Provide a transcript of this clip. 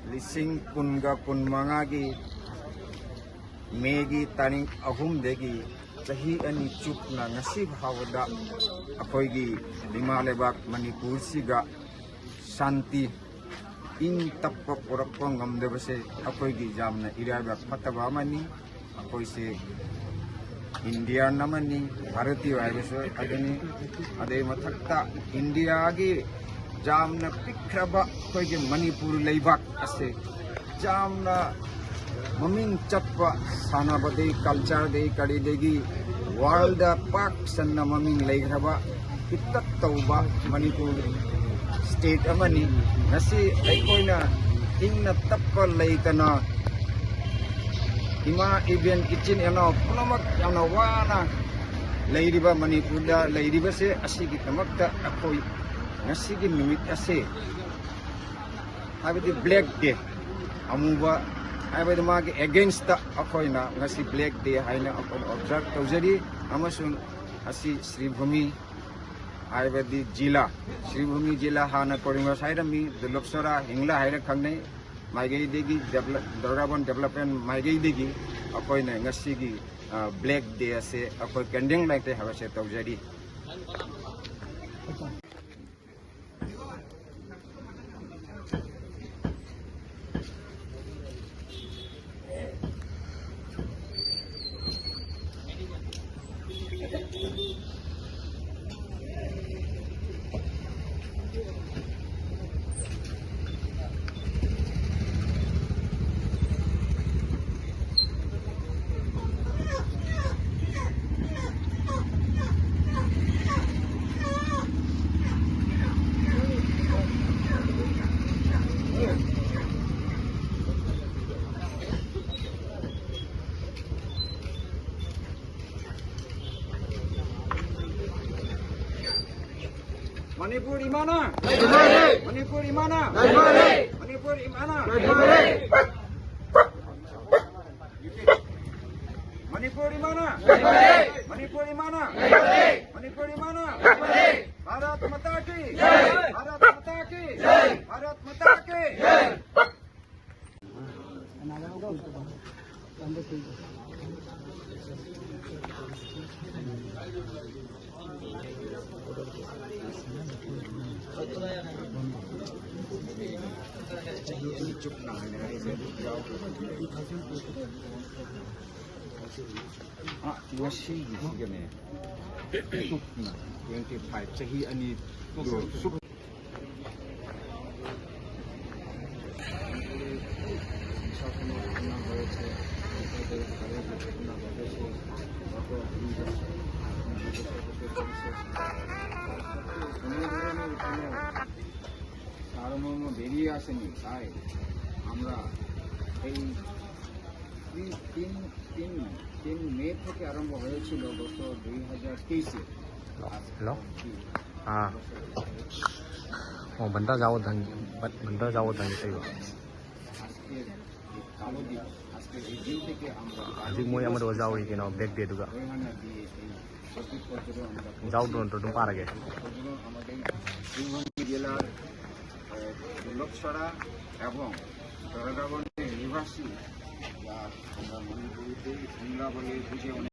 लिसिंग कुनगा कुनमंगागी Maggi तारिख अहुमदेगी चही अनि चुपना ngasi भावदा अखोइगी दिमा लेबाक मणिपुर सिगा शांति इन तप्प पुरक्प ngamdebase अखोइगी जामना इराबा फतबा मनी अखोइसे इंडिया नमनी भारतीय आइबसो अदनी अदे मथक्ता इंडिया गी जामना पिख्रबा अखोइगी मणिपुर लेबाक असे जामना ममिंग चप्पा सानाबदे कल्चर दे कड़ीदेगी वर्ल्ड पाक सन्ना ममिंग लेग्रबा इत्तक तौबा मणिपुर स्टेट अमनी ngasi अखोइना इंगना तप्पा लेतना इमा इवेंट किचन एनो पुनमक याना वाना लेरिबा मणिपुर दा लेरिबा से असिगी तमक्ता अखोइ ngasi gi निमित असे हाबदि ब्लैक डे अमुबा हाबदि मागे अगेंस्ट द अखोइना ngasi ब्लैक डे हाइना अखोइ ऑब्जर्व तौजरी अमसुन असि श्रीभूमि हाबदि जिला श्रीभूमि जिला हाना कोरिंगा साइरमी दुलपसरा हिंगला हाइरा खंगनै माइगै देगी दौराबन डेवलपमेंट माइगै देगी अखोइना ngasi gi ब्लैक डे असे अखोइ कैंडिंग लाइटे हाबसे तौजरी मणिपुर इमाना मणिपुर इमाना मणिपुर इमाना मणिपुर इमाना मणिपुर इमाना मणिपुर इमाना भारत माता की भारत माता की भारत माता की चुपना हाँ ngasi gini चुपना 25 चही अनि सुप বেরিয়ে আসেনি তাই আমরা এই 3 মে থেকে আরম্ভ হয়েছিল গত 2023-এ। हेलो हाँ बंदा जाओ धंग सही बात आजि मोय अमर जाओ केनो ब्लैक डे दुगा जाओ तो तुम पारगे लोकसभा एवं निवासी या मणिपुर